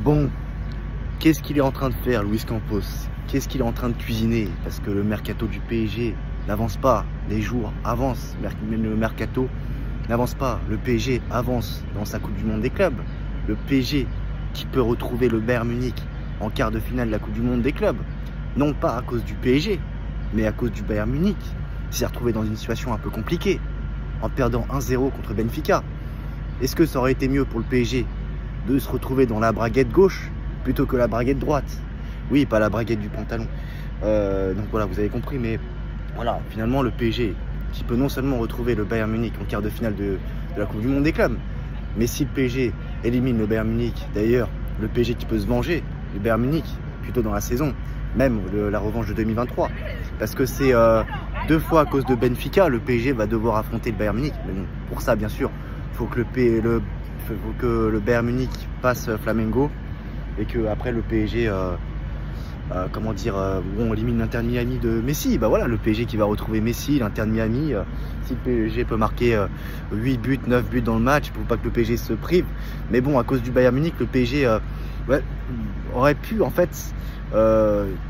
Bon, qu'est-ce qu'il est en train de faire, Luis Campos? Qu'est-ce qu'il est en train de cuisiner? Parce que le mercato du PSG n'avance pas, les jours avancent, le mercato n'avance pas, le PSG avance dans sa Coupe du Monde des clubs. Le PSG qui peut retrouver le Bayern Munich en quart de finale de la Coupe du Monde des clubs, non pas à cause du PSG, mais à cause du Bayern Munich, s'est retrouvé dans une situation un peu compliquée, en perdant 1-0 contre Benfica. Est-ce que ça aurait été mieux pour le PSG de se retrouver dans la braguette gauche plutôt que la braguette droite? Oui, pas la braguette du pantalon. Donc voilà, vous avez compris, mais voilà, finalement le PSG qui peut non seulement retrouver le Bayern Munich en quart de finale de la Coupe du Monde des clubs, mais si le PSG élimine le Bayern Munich, d'ailleurs, le PSG qui peut se venger, le Bayern Munich, plutôt dans la saison, même la revanche de 2023, parce que c'est 2 fois à cause de Benfica, le PSG va devoir affronter le Bayern Munich. Mais bon, pour ça, bien sûr, il faut que le Bayern Munich passe Flamengo et que après le PSG, on élimine l'Inter Miami de Messi. Bah voilà, le PSG qui va retrouver Messi, l'Inter Miami. Si le PSG peut marquer 8 buts, 9 buts dans le match, pour pas que le PSG se prive. Mais bon, à cause du Bayern Munich, le PSG aurait pu en fait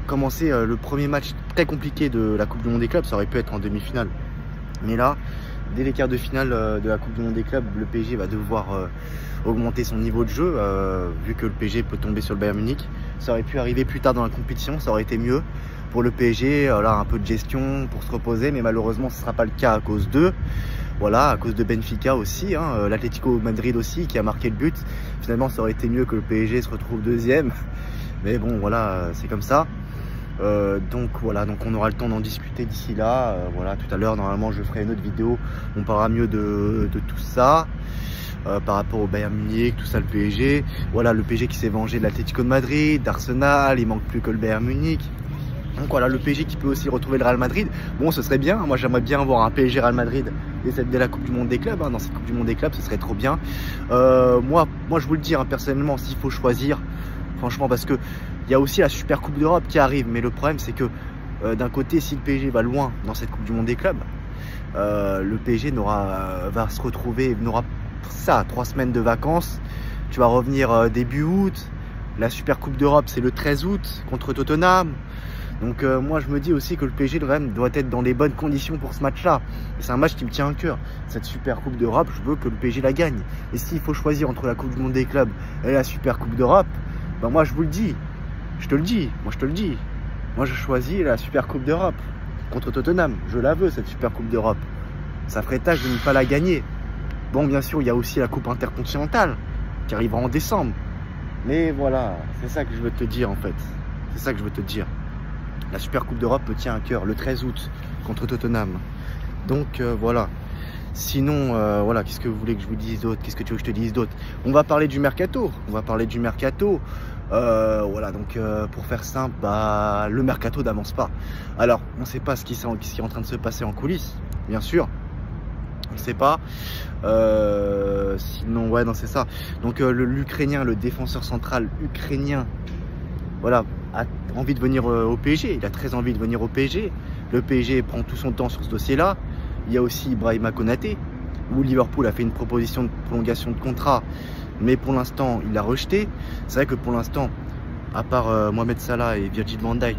commencer le premier match très compliqué de la Coupe du Monde des clubs. Ça aurait pu être en demi-finale. Mais là, dès les quarts de finale de la Coupe du Monde des clubs, le PSG va devoir augmenter son niveau de jeu, vu que le PSG peut tomber sur le Bayern Munich. Ça aurait pu arriver plus tard dans la compétition, ça aurait été mieux pour le PSG, là un peu de gestion pour se reposer, mais malheureusement ce ne sera pas le cas à cause d'eux. Voilà, à cause de Benfica aussi, hein, l'Atlético Madrid aussi qui a marqué le but. Finalement ça aurait été mieux que le PSG se retrouve deuxième, mais bon voilà, c'est comme ça. Donc voilà, donc on aura le temps d'en discuter d'ici là. Voilà, tout à l'heure normalement je ferai une autre vidéo, on parlera mieux de tout ça. Par rapport au Bayern Munich, tout ça, le PSG. Voilà, le PSG qui s'est vengé de l'Atlético de Madrid, d'Arsenal, il manque plus que le Bayern Munich. Donc voilà, le PSG qui peut aussi retrouver le Real Madrid. Bon, ce serait bien, moi j'aimerais bien voir un PSG Real Madrid dès la Coupe du Monde des clubs, hein, dans cette Coupe du Monde des clubs, ce serait trop bien. Moi je vous le dis, hein, personnellement, s'il faut choisir, franchement, parce que il y a aussi la Super Coupe d'Europe qui arrive, mais le problème c'est que d'un côté, si le PSG va loin dans cette Coupe du Monde des clubs, le PSG va se retrouver, n'aura ça, 3 semaines de vacances, tu vas revenir début août, la Super Coupe d'Europe c'est le 13 août contre Tottenham, donc moi je me dis aussi que le PSG doit être dans les bonnes conditions pour ce match là, c'est un match qui me tient à cœur, cette Super Coupe d'Europe, je veux que le PSG la gagne, et s'il faut choisir entre la Coupe du Monde des clubs et la Super Coupe d'Europe, ben moi je vous le dis, je te le dis, moi je choisis la Super Coupe d'Europe contre Tottenham, je la veux cette Super Coupe d'Europe, ça ferait tâche de ne pas la gagner. Bon, bien sûr, il y a aussi la Coupe intercontinentale qui arrivera en décembre. Mais voilà, c'est ça que je veux te dire en fait. C'est ça que je veux te dire. La Super Coupe d'Europe me tient à cœur le 13 août contre Tottenham. Donc voilà. Sinon, voilà, qu'est-ce que vous voulez que je vous dise d'autre? Qu'est-ce que tu veux que je te dise d'autre? On va parler du mercato. Voilà, donc pour faire simple, le mercato n'avance pas. Alors, on ne sait pas ce qui est en train de se passer en coulisses, bien sûr. On ne sait pas. Sinon, ouais, non, c'est ça. Donc, l'Ukrainien, le défenseur central ukrainien, voilà, a envie de venir au PSG. Il a très envie de venir au PSG. Le PSG prend tout son temps sur ce dossier-là. Il y a aussi Ibrahima Konaté, où Liverpool a fait une proposition de prolongation de contrat, mais pour l'instant, il l'a rejeté. C'est vrai que pour l'instant, à part Mohamed Salah et Virgil van Dijk,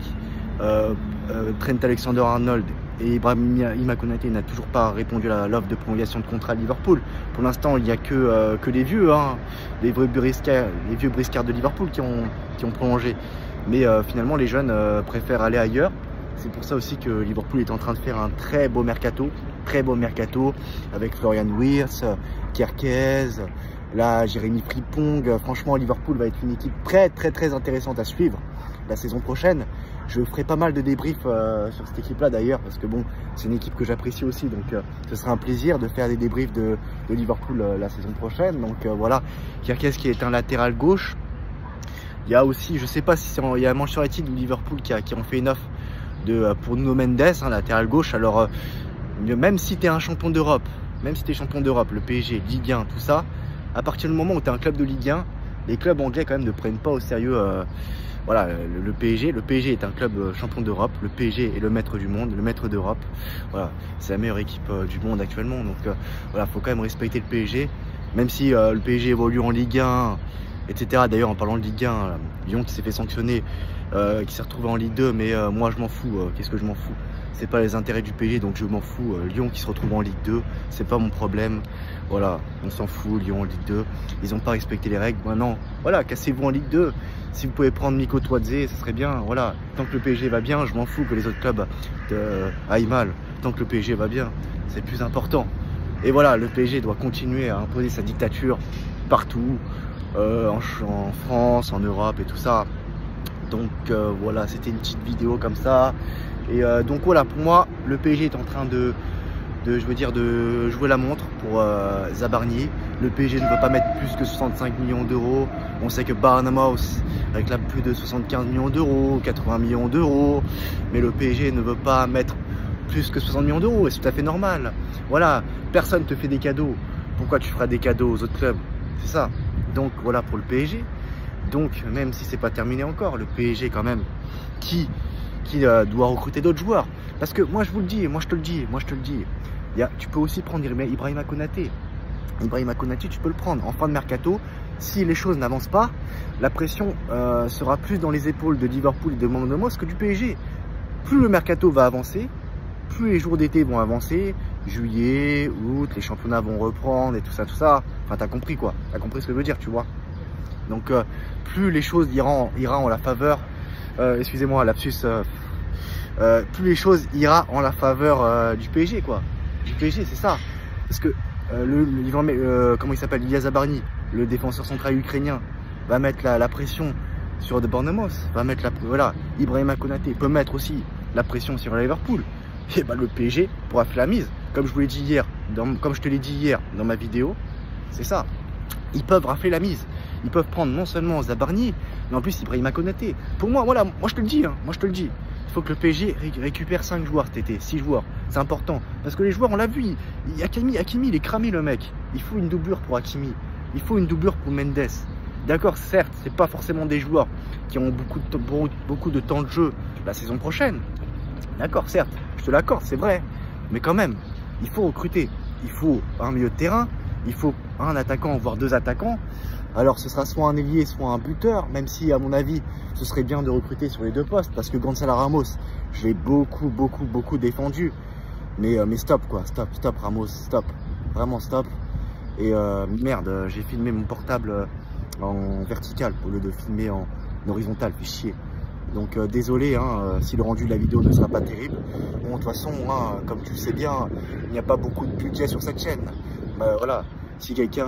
Trent Alexander-Arnold et Ibrahima Konaté n'a toujours pas répondu à l'offre de prolongation de contrat à Liverpool. Pour l'instant, il n'y a que les vieux, hein, les vieux briscards de Liverpool qui ont prolongé. Mais finalement, les jeunes préfèrent aller ailleurs. C'est pour ça aussi que Liverpool est en train de faire un très beau mercato avec Florian Wirtz, Kerkez, là Jérémy Frimpong. Franchement, Liverpool va être une équipe très intéressante à suivre la saison prochaine. Je ferai pas mal de débriefs sur cette équipe-là d'ailleurs, parce que bon, c'est une équipe que j'apprécie aussi, donc ce sera un plaisir de faire des débriefs de Liverpool la saison prochaine. Donc voilà, Kerkez qui est un latéral gauche. Il y a aussi, je sais pas si il y a Manchester United ou Liverpool qui ont fait une offre pour Nuno Mendes, hein, latéral gauche. Alors même si tu es un champion d'Europe, le PSG, Ligue 1, tout ça, à partir du moment où tu es un club de Ligue 1, les clubs anglais quand même ne prennent pas au sérieux voilà, le PSG. Le PSG est un club champion d'Europe, le PSG est le maître du monde, le maître d'Europe. Voilà, c'est la meilleure équipe du monde actuellement, donc voilà, faut quand même respecter le PSG, même si le PSG évolue en Ligue 1 etc. D'ailleurs, en parlant de Ligue 1, Lyon qui s'est fait sanctionner, qui s'est retrouvé en Ligue 2, mais moi je m'en fous. Qu'est-ce que je m'en fous? C'est pas les intérêts du PSG, donc je m'en fous. Lyon qui se retrouve en Ligue 2, c'est pas mon problème. Voilà, on s'en fout. Lyon en Ligue 2, ils n'ont pas respecté les règles. Maintenant, voilà, cassez-vous en Ligue 2. Si vous pouvez prendre Miko Toadze, ce serait bien. Voilà, tant que le PSG va bien, je m'en fous que les autres clubs aillent mal. Tant que le PSG va bien, c'est plus important. Et voilà, le PSG doit continuer à imposer sa dictature partout, en France, en Europe et tout ça. Donc voilà, c'était une petite vidéo comme ça. Et donc voilà, pour moi, le PSG est en train de jouer la montre pour Zabarnyi. Le PSG ne veut pas mettre plus que 65 millions d'euros. On sait que Bournemouth réclame plus de 75 millions d'euros, 80 millions d'euros. Mais le PSG ne veut pas mettre plus que 60 millions d'euros. Et c'est tout à fait normal. Voilà, personne ne te fait des cadeaux. Pourquoi tu feras des cadeaux aux autres clubs? C'est ça. Donc voilà pour le PSG. Donc même si c'est pas terminé encore, le PSG quand même qui doit recruter d'autres joueurs. Parce que moi je vous le dis, moi je te le dis, tu peux aussi prendre Ibrahima Konaté. Ibrahima Konaté, tu peux le prendre en fin de mercato. Si les choses n'avancent pas, la pression sera plus dans les épaules de Liverpool et de Bournemouth que du PSG. Plus le mercato va avancer, plus les jours d'été vont avancer, juillet, août, les championnats vont reprendre et tout ça. Enfin, t'as compris quoi, t'as compris ce que je veux dire, tu vois. Donc, plus les choses iront en la faveur, excusez-moi, lapsus, plus les choses iront en la faveur du PSG, quoi. Du PSG, c'est ça. Parce que comment il s'appelle, Ilya Zabarnyi, le défenseur central ukrainien, va mettre la pression sur de Bournemouth, va mettre voilà, Ibrahima Konaté peut mettre aussi la pression sur Liverpool. Et bah le PSG pourra faire la mise. Comme je vous l'ai dit hier, comme je te l'ai dit hier dans ma vidéo, c'est ça. Ils peuvent rafler la mise. Ils peuvent prendre non seulement Zabarnyi, mais en plus Ibrahima Konaté. Pour moi, voilà, moi je te le dis, hein, moi je te le dis. Il faut que le PSG récupère 5 joueurs cet été, 6 joueurs. C'est important. Parce que les joueurs, on l'a vu, Hakimi, il est cramé le mec. Il faut une doublure pour Hakimi. Il faut une doublure pour Mendes. D'accord, certes, c'est pas forcément des joueurs qui ont beaucoup de temps de jeu la saison prochaine. D'accord, certes, je te l'accorde, c'est vrai. Mais quand même, il faut recruter. Il faut un milieu de terrain. Il faut un attaquant, voire 2 attaquants. Alors ce sera soit un ailier, soit un buteur, même si à mon avis, ce serait bien de recruter sur les 2 postes, parce que Gonzalo Ramos, je l'ai beaucoup défendu. Mais stop quoi, stop Ramos, stop. Vraiment stop. Et merde, j'ai filmé mon portable en vertical au lieu de filmer en horizontal, fait chier. Donc désolé hein, si le rendu de la vidéo ne sera pas terrible. Bon, de toute façon, hein, comme tu le sais bien, il n'y a pas beaucoup de budget sur cette chaîne. Voilà. Si quelqu'un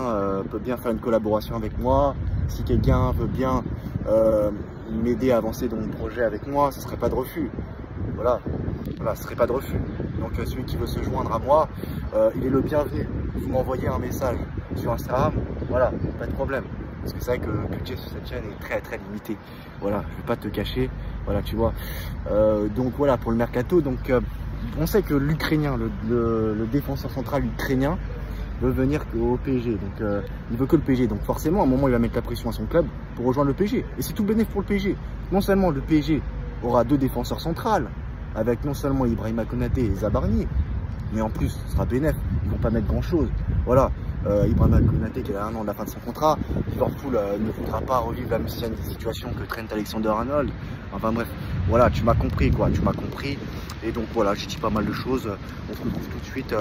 peut bien faire une collaboration avec moi, si quelqu'un veut bien m'aider à avancer dans mon projet avec moi, ce ne serait pas de refus. Voilà, ce serait pas de refus. Donc celui qui veut se joindre à moi, il est le bienvenu. Vous m'envoyez un message sur Instagram, voilà, pas de problème. Parce que c'est vrai que le budget sur cette chaîne est très limité. Voilà, je ne vais pas te cacher, voilà, tu vois. Donc voilà, pour le mercato, donc on sait que l'Ukrainien, le défenseur central ukrainien, veut venir au PSG, donc il veut que le PSG, donc forcément à un moment il va mettre la pression à son club pour rejoindre le PSG, et c'est tout bénéf pour le PSG. Non seulement le PSG aura 2 défenseurs centrales, avec non seulement Ibrahima Konaté et Zabarnyi, mais en plus ce sera bénéf, ils vont pas mettre grand chose. Voilà, Ibrahima Konaté qui a 1 an de la fin de son contrat, Liverpool ne voudra pas revivre la même situation que Trent Alexander-Arnold, enfin bref, voilà, tu m'as compris quoi, tu m'as compris. Et donc voilà, j'ai dit pas mal de choses, on se retrouve tout de suite,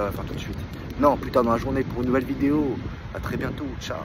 non, plus tard dans la journée pour une nouvelle vidéo. À très bientôt, ciao.